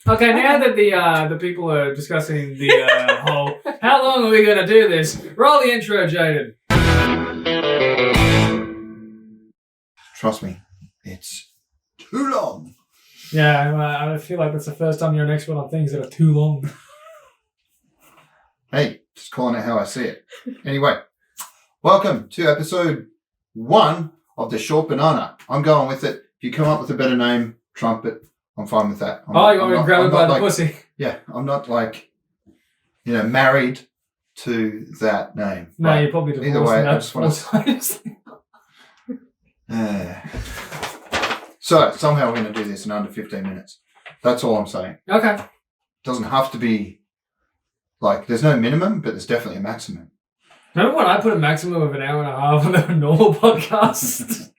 Okay, now that the people are discussing the whole, how long are we going to do this? Roll the intro, Jaden. Trust me, it's too long. Yeah, I feel like that's the first time you're an expert on things that are too long. Hey, just calling it how I see it. Anyway, welcome to episode 1 of The Short Banana. I'm going with it. If you come up with a better name, Trumpet, I'm fine with that. You want me to grab it by the pussy? Yeah, I'm not married to that name. No, you're probably divorced. Either way, I that's just want 4 times. So, somehow we're going to do this in under 15 minutes. That's all I'm saying. Okay. It doesn't have to be, there's no minimum, but there's definitely a maximum. Remember when I put a maximum of an hour and a half on a normal podcast?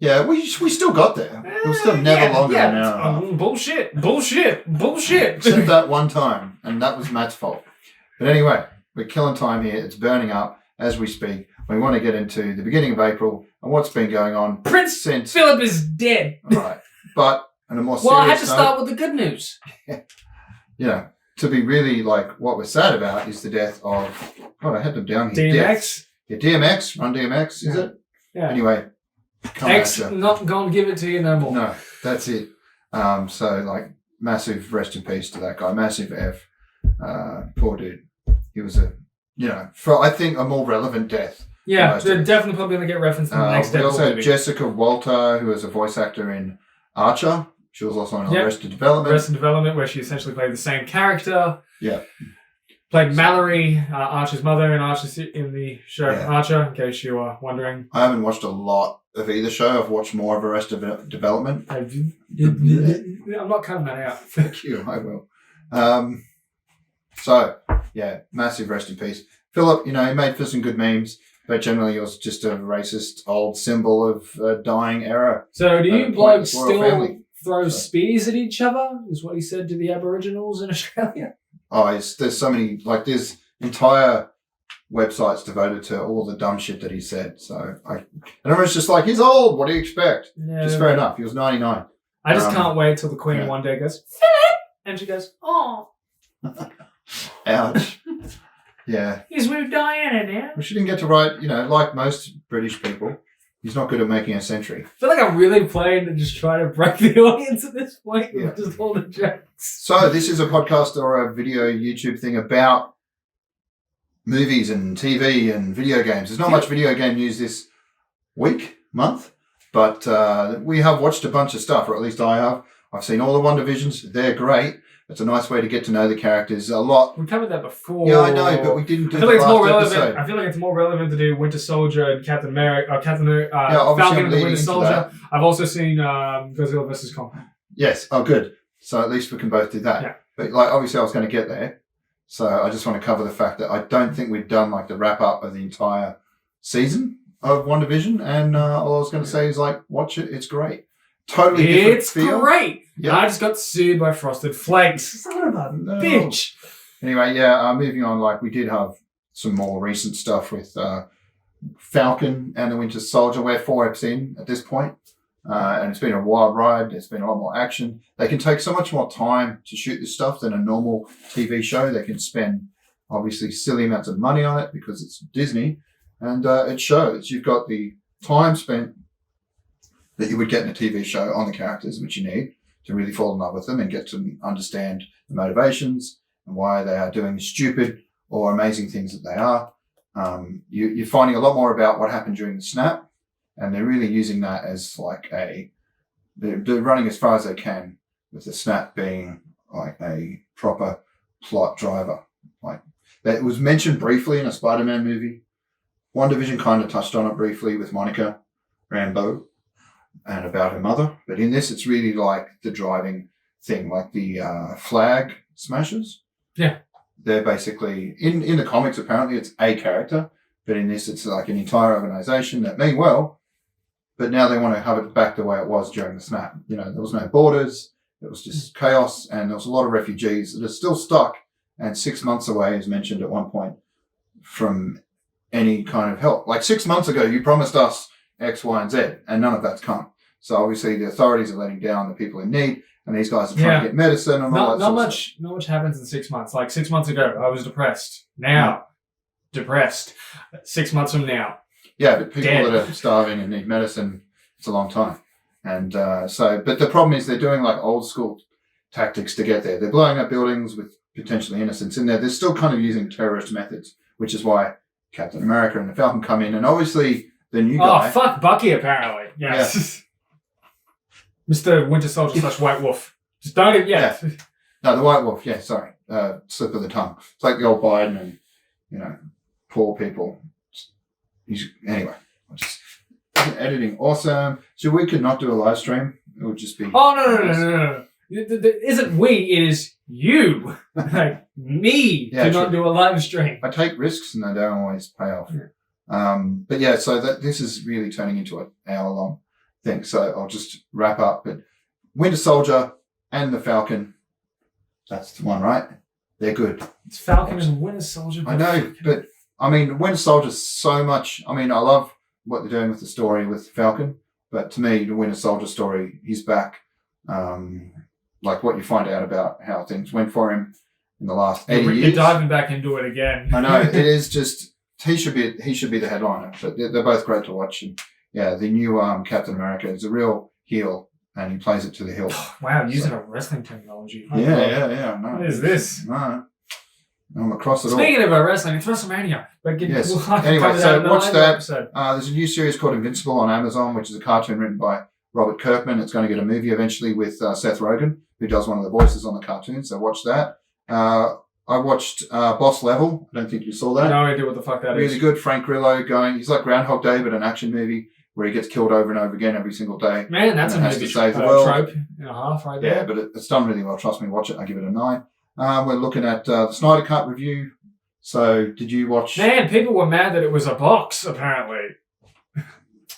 Yeah, we still got there. It was still never longer than an hour and a half. Bullshit. Except that one time, and that was Matt's fault. But anyway, we're killing time here. It's burning up as we speak. We want to get into the beginning of April and what's been going on. Prince since Philip is dead. All right. But on a more serious Well, I had to note, start with the good news. To be really what we're sad about is the death of, God, I had them down here. DMX? Yeah, DMX. Run DMX, is it? Yeah. Anyway. X, not gonna give it to you no more. No, that's it. Massive rest in peace to that guy. Massive F. Poor dude. He was I think a more relevant death. Yeah, they're definitely probably going to get referenced in the next We also movie. had Jessica Walter, who was a voice actor in Archer. She was also in Arrested Development. Arrested Development, where she essentially played the same character. Yeah. Played Mallory, Archer's mother in the show Yeah. Archer, in case you are wondering. I haven't watched a lot of either show. I've watched more of Arrested Development. I'm not cutting that out. Thank you, I will. Massive rest in peace. Philip, he made for some good memes, but generally he was just a racist old symbol of a dying era. So do you blokes royal still family. throw spears at each other, is what he said to the Aboriginals in Australia? Oh, there's so many, there's entire websites devoted to all the dumb shit that he said. So and everyone's just he's old, what do you expect? Yeah, Just fair enough. He was 99. I just can't wait till the Queen one day goes, Philip! And she goes, oh. Ouch. Yeah. He's with Diana now. Well, she didn't get to write, like most British people, he's not good at making a century. I feel like I'm really playing to just try to break the audience at this point with just all the jokes. So this is a podcast or a video YouTube thing about movies and TV and video games. There's not much video game news this month, but we have watched a bunch of stuff, or at least I have. I've seen all the WandaVisions. They're great. It's a nice way to get to know the characters a lot. We covered that before. Yeah, I know, but we didn't do I feel the like it's more last relevant. episode. I feel like it's more relevant to do Winter Soldier and Captain America, obviously Falcon I'm and the leading Winter into Soldier. that. I've also seen Godzilla vs. Kong. Yes. Oh, good. So at least we can both do that. Yeah. But obviously I was going to get there. So I just want to cover the fact that I don't think we've done the wrap up of the entire season of WandaVision. And all I was going to say is watch it. It's great. Totally different It's feel. great. Yep. I just got sued by Frosted Flakes. Son of a bitch. Anyway, moving on, we did have some more recent stuff with Falcon and the Winter Soldier. We're 4 eps in at this point, and it's been a wild ride. There's been a lot more action. They can take so much more time to shoot this stuff than a normal TV show. They can spend, obviously, silly amounts of money on it because it's Disney, and it shows. You've got the time spent that you would get in a TV show on the characters, which you need to really fall in love with them and get to understand the motivations and why they are doing the stupid or amazing things that they are. You're finding a lot more about what happened during the snap, and they're really using that as they're running as far as they can with the snap being a proper plot driver. It was mentioned briefly in a Spider-Man movie. WandaVision kind of touched on it briefly with Monica Rambeau and about her mother, but in this it's really the driving thing, the flag smashers. Yeah, they're basically in the comics. Apparently, it's a character, but in this, it's an entire organization that mean well, but now they want to have it back the way it was during the snap. There was no borders; it was just chaos, and there was a lot of refugees that are still stuck and 6 months away, as mentioned at one point, from any kind of help. 6 months ago, you promised us X, Y, and Z, and none of that's come. So obviously the authorities are letting down the people in need, and these guys are trying to get medicine and all that Not sort of stuff. much happens in 6 months. Like 6 months ago, I was depressed. Now, depressed. 6 months from now. Yeah, but people Dead. that are starving and need medicine, it's a long time. And but the problem is they're doing like old school tactics to get there. They're blowing up buildings with potentially innocents in there. They're still kind of using terrorist methods, which is why Captain America and the Falcon come in. And obviously the new guy. Oh, fuck Bucky, apparently. Yes. Mr. Winter Soldier / White Wolf. Just don't even, No, the White Wolf. Yeah, sorry. Slip of the tongue. It's like the old Biden and, poor people. Anyway, just editing awesome. So we could not do a live stream. It would just be. Oh, no. It isn't we, it is you. Like, me to not do a live stream. I take risks and they don't always pay off. But yeah, so this is really turning into an hour-long thing. So I'll just wrap up. But Winter Soldier and the Falcon, that's the one, right? They're good. It's Falcon and Winter Soldier. I know, but I mean, Winter Soldier's so much. I mean, I love what they're doing with the story with Falcon, but to me, the Winter Soldier story, he's back. Like what you find out about how things went for him in the last 80 years. You're diving back into it again. I know, it is just, he should be the headliner, but they're both great to watch. And yeah, the new Captain America is a real heel, and he plays it to the hilt. Wow, using a wrestling terminology. Yeah. No, What is this? No. I'm across it all. Speaking of wrestling, it's WrestleMania. But Yes. We'll Anyway, so watch that. Episode. There's a new series called Invincible on Amazon, which is a cartoon written by Robert Kirkman. It's going to get a movie eventually with Seth Rogen, who does one of the voices on the cartoon. So watch that. I watched Boss Level. I don't think you saw that. No idea what the fuck that is. Really good. Frank Grillo going. He's like Groundhog Day, but an action movie where he gets killed over and over again every single day. Man, that's a has movie to save the world. trope and a half right there. Yeah, but it's done really well. Trust me, watch it. I give it a 9. We're looking at the Snyder Cut review. So, did you watch? Man, people were mad that it was a box, apparently.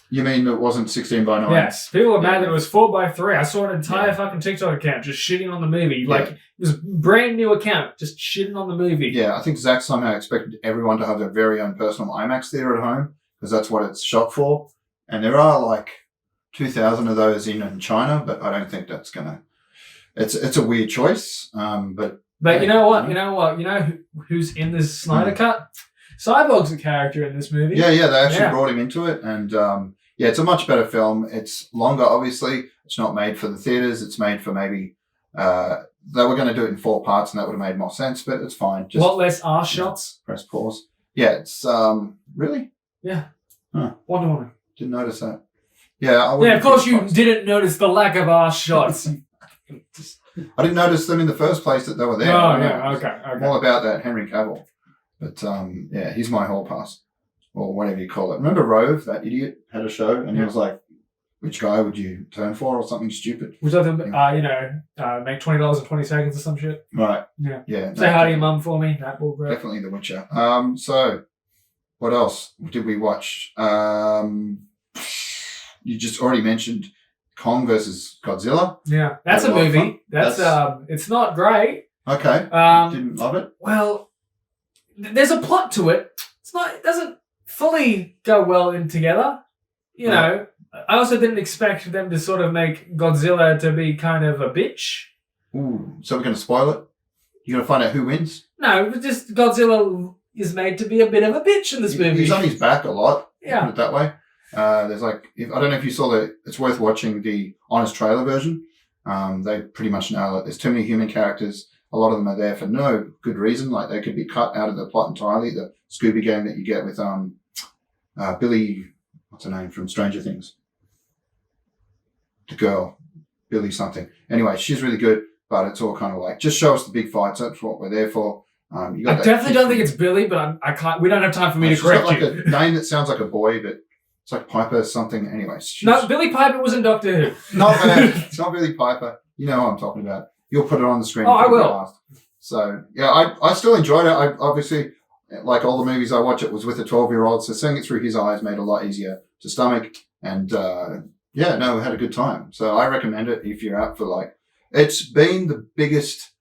You mean it wasn't 16:9? Yes, people were mad that it was 4:3. I saw an entire fucking TikTok account just shitting on the movie. Like, it was a brand new account, just shitting on the movie. Yeah, I think Zach somehow expected everyone to have their very own personal IMAX theater at home, because that's what it's shot for. And there are like 2,000 of those in China, but I don't think that's gonna. It's a weird choice, But you know what? You know who's in this Snyder Cut? Cyborg's a character in this movie. Yeah, they actually brought him into it, and it's a much better film. It's longer, obviously. It's not made for the theaters. It's made for maybe they were going to do it in 4 parts, and that would have made more sense. But it's fine. Just what less arse shots? Press pause. Yeah, it's really. Yeah. Huh. Wonder Woman. Didn't notice that. Yeah, of course you didn't notice the lack of arse shots. I didn't notice them in the first place that they were there. Oh, yeah, okay. I'm all about that Henry Cavill. But, he's my hall pass. Or whatever you call it. Remember Rove, that idiot, had a show, and he was like, which guy would you turn for, or something stupid? Which other, make $20 in 20 seconds or some shit. Right. Yeah. Say hi to your mum for me. That will great. Definitely The Witcher. So, what else did we watch? You just already mentioned Kong versus Godzilla. Yeah, that's a movie. That's it's not great. Okay. Didn't love it. Well, there's a plot to it. It doesn't fully go well in together. You know, I also didn't expect them to sort of make Godzilla to be kind of a bitch. Ooh, so we're going to spoil it? You're going to find out who wins? No, just Godzilla is made to be a bit of a bitch in this movie. He's on his back a lot. Yeah. Put it that way. There's I don't know if you saw it's worth watching the honest trailer version. They pretty much nail it. There's too many human characters. A lot of them are there for no good reason. Like they could be cut out of the plot entirely. The Scooby game that you get with Billy, what's her name from Stranger Things? The girl, Billy something. Anyway, she's really good, but it's all kind of like just show us the big fights. That's what we're there for. I definitely don't think it's Billy, but I can't. We don't have time for me to correct got you. like a name that sounds like a boy, but it's like Piper something. Anyway, no, Billy Piper was in Doctor Who. Not bad. It's not Billy Piper. You know what I'm talking about. You'll put it on the screen. Oh, I will. So yeah, I still enjoyed it. I obviously, like all the movies I watch, it was with a 12-year-old, so seeing it through his eyes made it a lot easier to stomach. And we had a good time. So I recommend it if you're out for it's been the biggest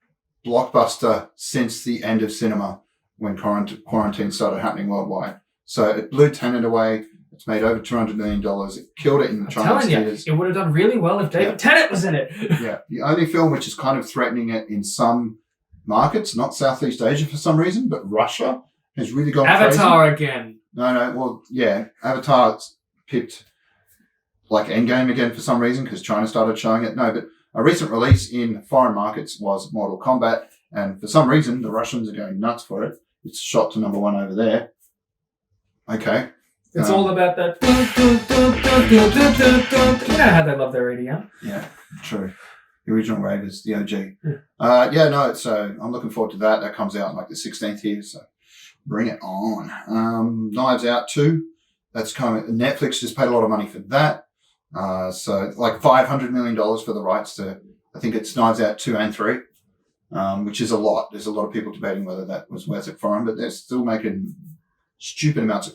blockbuster since the end of cinema when quarantine started happening worldwide. So it blew Tenet away. It's made over $200 million. It killed it in the I'm Chinese telling you, theaters. it would have done really well if David Tennant was in it. Yeah. The only film which is kind of threatening it in some markets, not Southeast Asia for some reason, but Russia has really gone Avatar crazy. again. No. Well, yeah. Avatar's picked like Endgame again for some reason because China started showing it. No, but a recent release in foreign markets was Mortal Kombat. And for some reason, the Russians are going nuts for it. It's shot to number 1 over there. Okay. It's all about that. You know how they love their EDM. Yeah, true. The original Ravers, the OG. Yeah. So I'm looking forward to that. That comes out in like the 16th here, so bring it on. Knives Out 2. That's coming. Netflix just paid a lot of money for that. So like $500 million for the rights to, I think it's Knives Out 2 and 3, which is a lot. There's a lot of people debating whether that was worth it for them, but they're still making stupid amounts of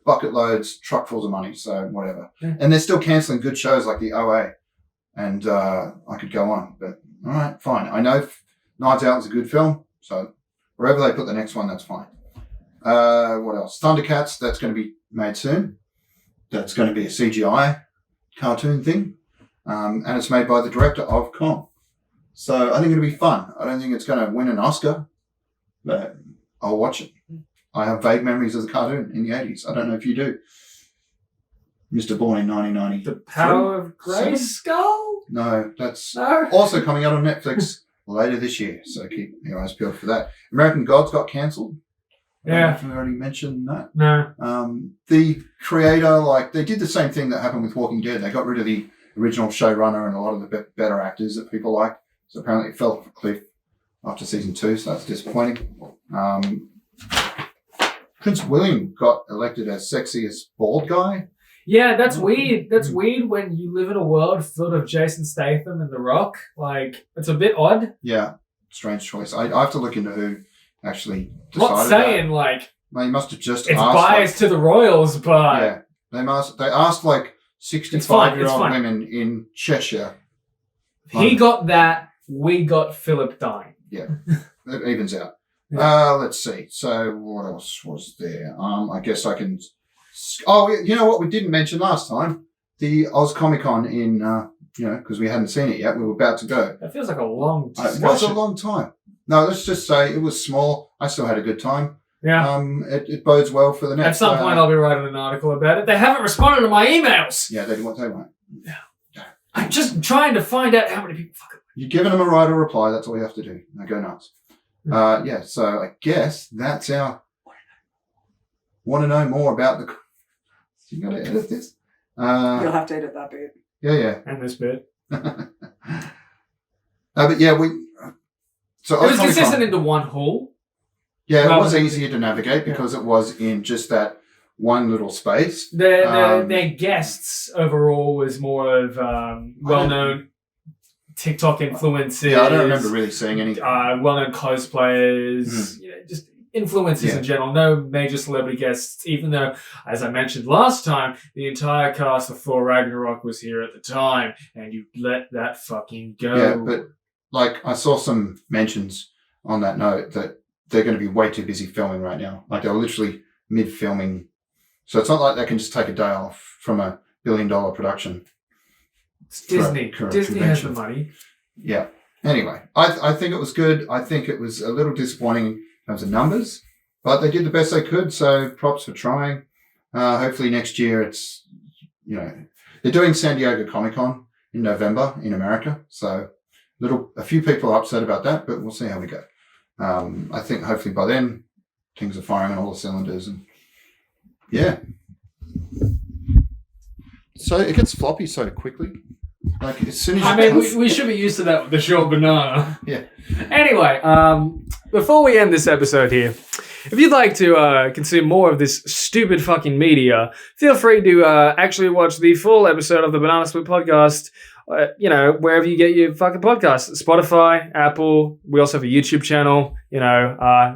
bucket loads, truckfuls of money, so whatever. Yeah. And they're still cancelling good shows like the OA. And I could go on, but all right, fine. I know Knives Out is a good film, so wherever they put the next one, that's fine. What else? Thundercats, that's going to be made soon. That's going to be a CGI cartoon thing. And it's made by the director of Kong. So I think it'll be fun. I don't think it's going to win an Oscar, but I'll watch it. I have vague memories of the cartoon in the 80s. I don't know if you do. Mr. Born in 1990. The Power of Grayskull? No, that's No. also coming out on Netflix later this year. So keep your eyes peeled for that. American Gods got cancelled. I don't know Yeah. if we already mentioned that. No. The creator, they did the same thing that happened with Walking Dead. They got rid of the original showrunner and a lot of the better actors that people like. So apparently it fell off a cliff after season 2, so that's disappointing. Prince William got elected as sexiest bald guy. Yeah, that's weird. That's weird when you live in a world full of Jason Statham and The Rock. Like, it's a bit odd. Yeah, strange choice. I have to look into who actually decided I'm not saying, They must have just it's asked. biased to the Royals, but... Yeah, they asked 65-year-old fine. women in Cheshire. He got that, we got Philip dying. Yeah, it evens out. Yeah. Let's see. So what else was there? I guess I can... Oh, you know what we didn't mention last time? The Oz Comic Con in, because we hadn't seen it yet. We were about to go. That feels like a long It was a discussion. long time. No, let's just say it was small. I still had a good time. Yeah. It bodes well for the next... At some point, I'll be writing an article about it. They haven't responded to my emails. Yeah, they won't. I'm just trying to find out how many people fucking... You're giving them a right or reply. That's all you have to do. Now go nuts. So I guess that's our... Want to know more about the... You got to edit this? You'll have to edit that bit. Yeah. And this bit. But yeah, So It was Comic-Con- consistent into one hall. Yeah, it rather was than- easier to navigate because it was in just that one little space. Their guests overall was more of well-known TikTok influencers. Yeah, I don't remember really seeing any. Well-known cosplayers, just influencers in general. No major celebrity guests, even though, as I mentioned last time, the entire cast of Thor Ragnarok was here at the time, and you let that fucking go. Yeah, but I saw some mentions on that note that they're going to be way too busy filming right now. Like they're literally mid-filming. So it's not like they can just take a day off from a billion-dollar production. It's Disney. Correct, Disney has the convention. money. Yeah. Anyway, I think it was good. I think it was a little disappointing in terms of numbers, but they did the best they could. So props for trying. Hopefully next year it's, they're doing San Diego Comic-Con in November in America. So a few people are upset about that, but we'll see how we go. I think hopefully by then things are firing on all the cylinders and yeah. So it gets floppy so quickly. Like as soon as We should be used to that with the short banana. Yeah. Anyway, before we end this episode here, if you'd like to consume more of this stupid fucking media, feel free to actually watch the full episode of the Banana Split podcast, wherever you get your fucking podcasts. Spotify, Apple. We also have a YouTube channel.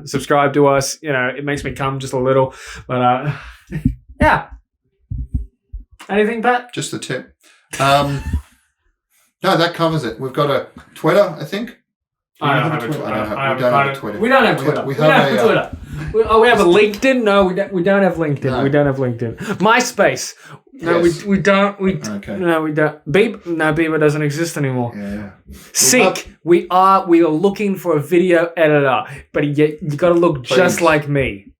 Subscribe to us. It makes me come just a little. But, yeah. Anything, Pat? just the tip. No, that covers it. We've got a Twitter, I think. I don't have a Twitter. We don't have a Twitter. We don't have Twitter. We We don't have have a, Twitter. We have a LinkedIn? No, we don't have LinkedIn. No. We don't have LinkedIn. MySpace. No, Yes. we don't. Okay. No, we don't. Bieber doesn't exist anymore. Yeah. Sync. We are looking for a video editor, but you got to look just Please. like me,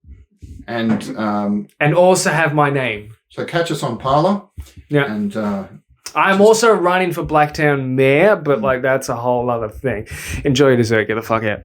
And also have my name. so catch us on Parler. Yeah. And I'm also running for Blacktown Mayor, but like that's a whole other thing. Enjoy your dessert. Get the fuck out.